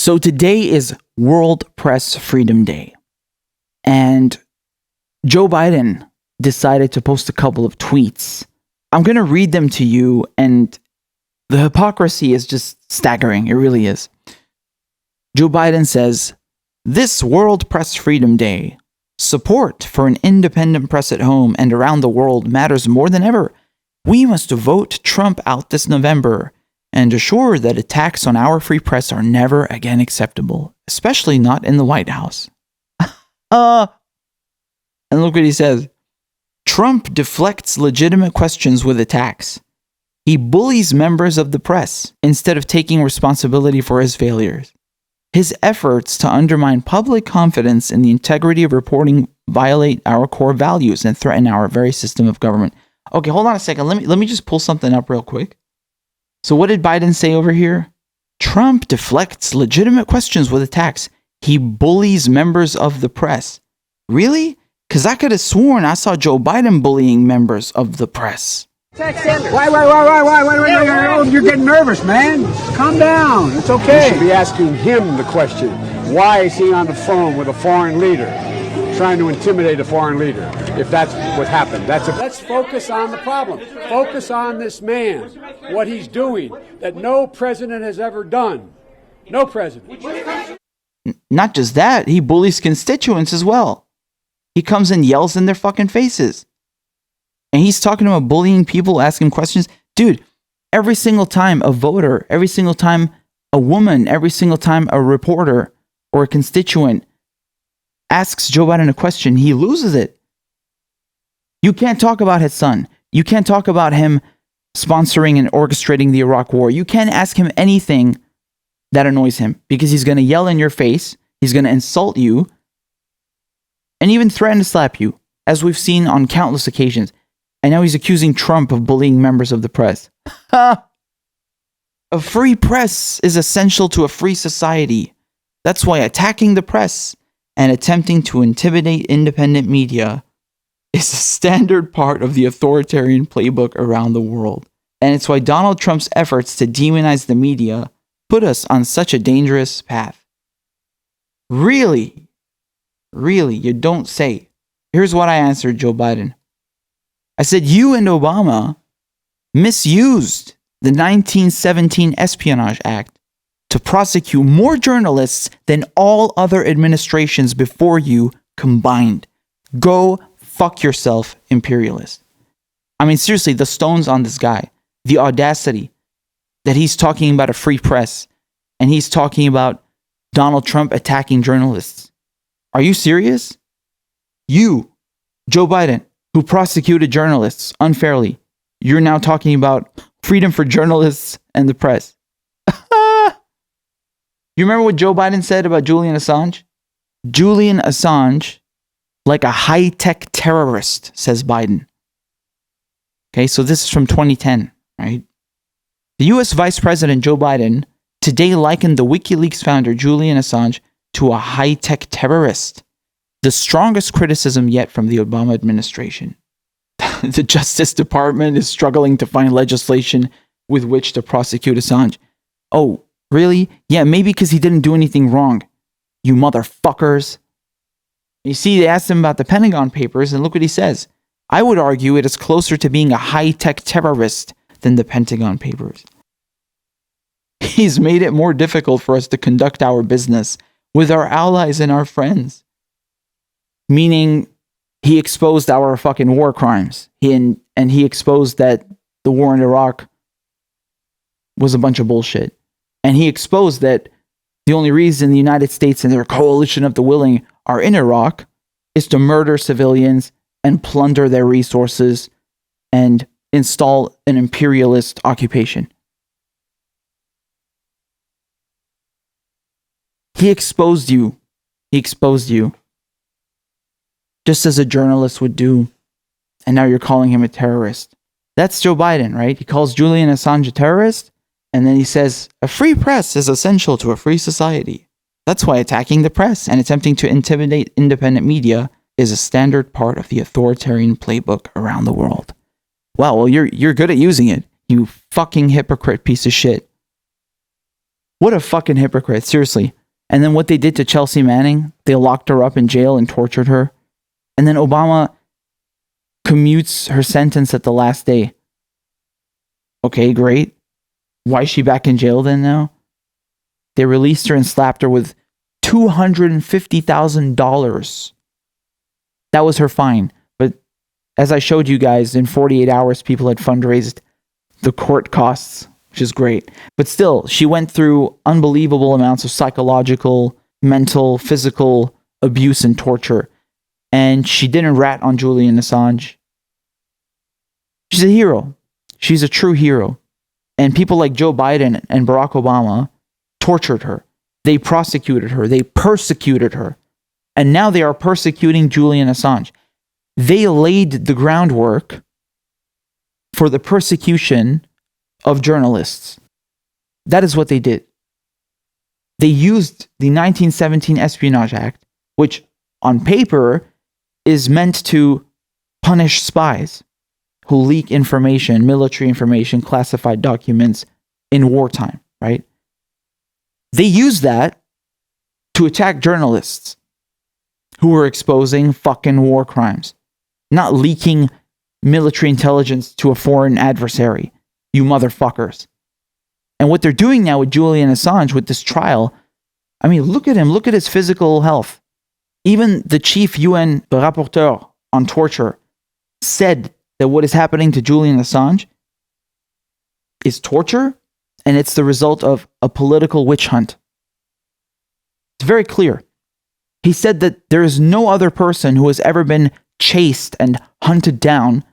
So today is World Press Freedom Day. And Joe Biden decided to post a couple of tweets. I'm going to read them to you, and the hypocrisy is just staggering. It really is. Joe Biden says, "This World Press Freedom Day, support for an independent press at home and around the world matters more than ever. We must vote Trump out this November and assure that attacks on our free press are never again acceptable, especially not in the White House." And look what he says. Trump deflects legitimate questions with attacks. He bullies members of the press instead of taking responsibility for his failures. His efforts to undermine public confidence in the integrity of reporting violate our core values and threaten our very system of government. Okay, hold on a second. Let me just pull something up real quick. So what did Biden say over here? Trump deflects legitimate questions with attacks. He bullies members of the press. Really? Because I could have sworn I saw Joe Biden bullying members of the press. Wait, you're getting nervous, man. Calm down. It's okay. You should be asking him the question. Why is he on the phone with a foreign leader, trying to intimidate a foreign leader? If that's what happened. Let's focus on the problem. Focus on this man, what he's doing, that no president has ever done. No president. Not just that, he bullies constituents as well. He comes and yells in their fucking faces. And he's talking about bullying people, asking questions. Dude, every single time a voter, every single time a woman, every single time a reporter or a constituent asks Joe Biden a question, he loses it. You can't talk about his son. You can't talk about him sponsoring and orchestrating the Iraq war. You can't ask him anything that annoys him because he's going to yell in your face. He's going to insult you and even threaten to slap you, as we've seen on countless occasions. And now he's accusing Trump of bullying members of the press. A free press is essential to a free society. That's why attacking the press and attempting to intimidate independent media is a standard part of the authoritarian playbook around the world. And it's why Donald Trump's efforts to demonize the media put us on such a dangerous path. Really? Really? You don't say. Here's what I answered Joe Biden. I said, you and Obama misused the 1917 Espionage Act to prosecute more journalists than all other administrations before you combined. Go fuck yourself, imperialist. I mean, seriously, the stones on this guy, the audacity that he's talking about a free press and he's talking about Donald Trump attacking journalists. Are you serious? You, Joe Biden, who prosecuted journalists unfairly, you're now talking about freedom for journalists and the press. You remember what Joe Biden said about Julian Assange? Julian Assange, like a high-tech terrorist, says Biden. Okay, so this is from 2010, right? The U.S. Vice President Joe Biden today likened the WikiLeaks founder Julian Assange to a high-tech terrorist. The strongest criticism yet from the Obama administration. The Justice Department is struggling to find legislation with which to prosecute Assange. Oh, really? Yeah, maybe because he didn't do anything wrong. You motherfuckers. You see, they asked him about the Pentagon Papers, and look what he says. I would argue it is closer to being a high-tech terrorist than the Pentagon Papers. He's made it more difficult for us to conduct our business with our allies and our friends. Meaning, he exposed our fucking war crimes. And he exposed that the war in Iraq was a bunch of bullshit. And he exposed that the only reason the United States and their coalition of the willing are in Iraq is to murder civilians and plunder their resources and install an imperialist occupation. He exposed you. He exposed you. Just as a journalist would do. And now you're calling him a terrorist. That's Joe Biden, right? He calls Julian Assange a terrorist. And then he says, a free press is essential to a free society. That's why attacking the press and attempting to intimidate independent media is a standard part of the authoritarian playbook around the world. Wow, well, you're good at using it, you fucking hypocrite piece of shit. What a fucking hypocrite, seriously. And then what they did to Chelsea Manning, they locked her up in jail and tortured her. And then Obama commutes her sentence at the last day. Okay, great. Why is she back in jail then now? They released her and slapped her with $250,000. That was her fine. But as I showed you guys, in 48 hours, people had fundraised the court costs, which is great. But still, she went through unbelievable amounts of psychological, mental, physical abuse and torture. And she didn't rat on Julian Assange. She's a hero. She's a true hero. And people like Joe Biden and Barack Obama tortured her. They prosecuted her. They persecuted her. And now they are persecuting Julian Assange. They laid the groundwork for the persecution of journalists. That is what they did. They used the 1917 Espionage Act, which on paper is meant to punish spies who leak information, military information, classified documents in wartime, right? They used that to attack journalists who were exposing fucking war crimes, not leaking military intelligence to a foreign adversary, you motherfuckers. And what they're doing now with Julian Assange, with this trial, I mean, look at him, look at his physical health. Even the chief UN rapporteur on torture said that what is happening to Julian Assange is torture, and it's the result of a political witch hunt. It's very clear. He said that there is no other person who has ever been chased and hunted down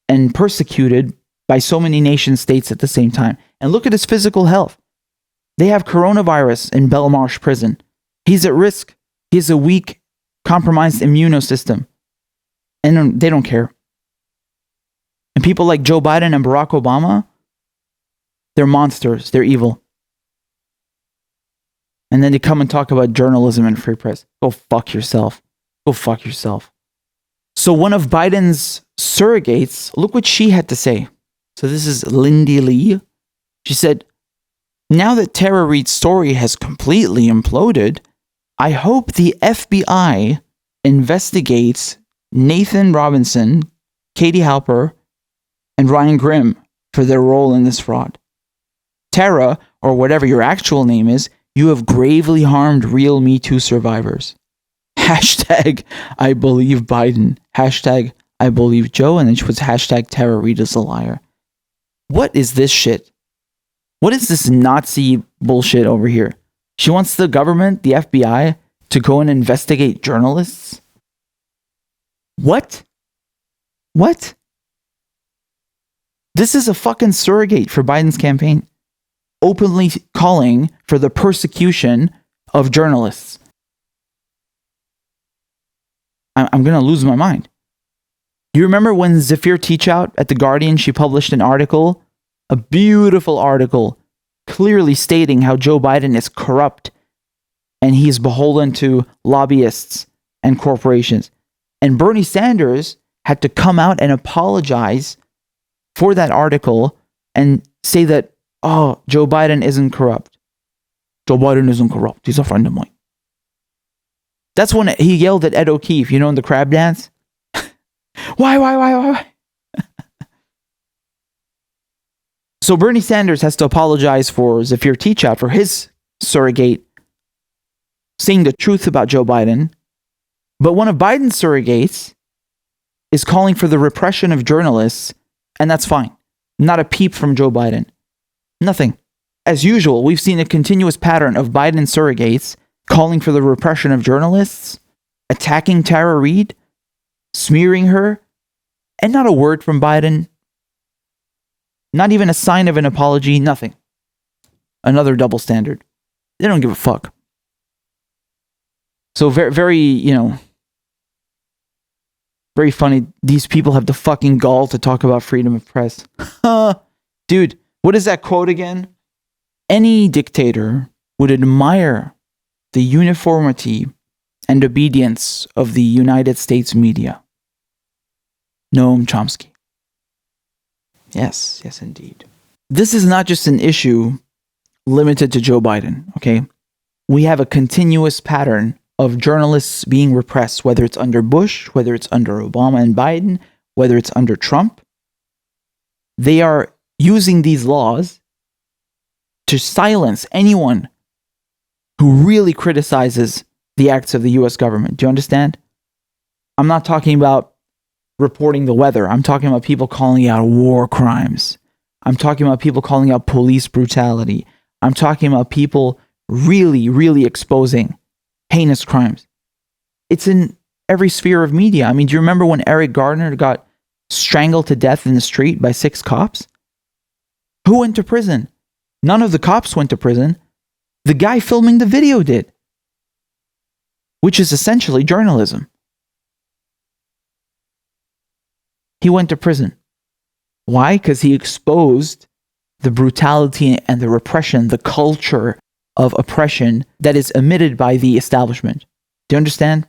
and persecuted by so many nation states at the same time. And look at his physical health. They have coronavirus in Belmarsh prison. He's at risk. He has a weak, compromised immunosystem. And they don't care. And people like Joe Biden and Barack Obama, they're monsters. They're evil. And then they come and talk about journalism and free press. Go fuck yourself. Go fuck yourself. So one of Biden's surrogates, look what she had to say. So this is Lindy Lee. She said, now that Tara Reid's story has completely imploded, I hope the FBI investigates Nathan Robinson, Katie Halper, and Ryan Grimm for their role in this fraud. Tara, or whatever your actual name is, you have gravely harmed real Me Too survivors. Hashtag I believe Biden. Hashtag I believe Joe. And then she puts hashtag Tara Reid is a liar. What is this shit? What is this Nazi bullshit over here? She wants the government, the FBI, to go and investigate journalists? What? What? This is a fucking surrogate for Biden's campaign, openly calling for the persecution of journalists. I'm going to lose my mind. You remember when Zafir Teachout at The Guardian, she published an article, a beautiful article, clearly stating how Joe Biden is corrupt and he's beholden to lobbyists and corporations. And Bernie Sanders had to come out and apologize for that article and say that, oh, Joe Biden isn't corrupt. Joe Biden isn't corrupt. He's a friend of mine. That's when he yelled at Ed O'Keefe, you know, in the crab dance. Why? So Bernie Sanders has to apologize for Zafir Teachout, for his surrogate, saying the truth about Joe Biden. But one of Biden's surrogates is calling for the repression of journalists, and that's fine. Not a peep from Joe Biden. Nothing. As usual, we've seen a continuous pattern of Biden surrogates calling for the repression of journalists, attacking Tara Reid, smearing her, and not a word from Biden. Not even a sign of an apology, nothing. Another double standard. They don't give a fuck. So very, very, very funny. These people have the fucking gall to talk about freedom of press. Dude, what is that quote again? Any dictator would admire the uniformity and obedience of the United States media. Noam Chomsky. Yes, indeed. This is not just an issue limited to Joe Biden, okay? We have a continuous pattern of journalists being repressed, whether it's under Bush, whether it's under Obama and Biden, whether it's under Trump. They are using these laws to silence anyone who really criticizes the acts of the US government. Do you understand? I'm not talking about reporting the weather. I'm talking about people calling out war crimes. I'm talking about people calling out police brutality. I'm talking about people really, really exposing heinous crimes. It's in every sphere of media. I mean, do you remember when Eric Garner got strangled to death in the street by 6 cops? Who went to prison? None of the cops went to prison. The guy filming the video did, which is essentially journalism. He went to prison. Why? Because he exposed the brutality and the repression, the culture of oppression that is emitted by the establishment. Do you understand?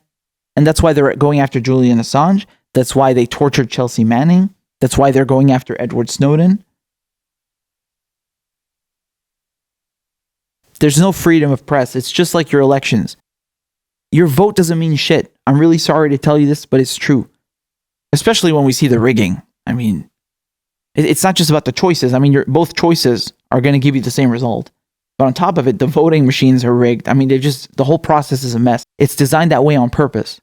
And that's why they're going after Julian Assange. That's why they tortured Chelsea Manning. That's why they're going after Edward Snowden. There's no freedom of press. It's just like your elections. Your vote doesn't mean shit. I'm really sorry to tell you this, but it's true. Especially when we see the rigging. I mean, it's not just about the choices. I mean, both choices are going to give you the same result. But on top of it, the voting machines are rigged. I mean, the whole process is a mess. It's designed that way on purpose.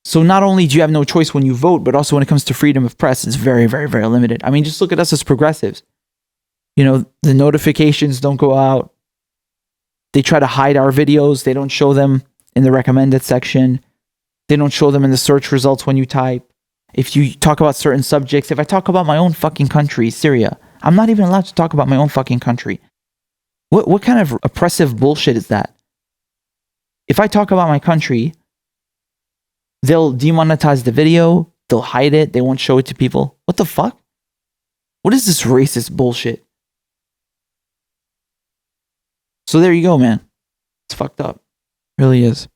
So not only do you have no choice when you vote, but also when it comes to freedom of press, it's very, very, very limited. I mean, just look at us as progressives. You know, the notifications don't go out. They try to hide our videos. They don't show them in the recommended section. They don't show them in the search results when you type. If you talk about certain subjects, if I talk about my own fucking country, Syria, I'm not even allowed to talk about my own fucking country. What kind of oppressive bullshit is that? If I talk about my country, they'll demonetize the video, they'll hide it, they won't show it to people. What the fuck? What is this racist bullshit? So there you go, man. It's fucked up. It really is.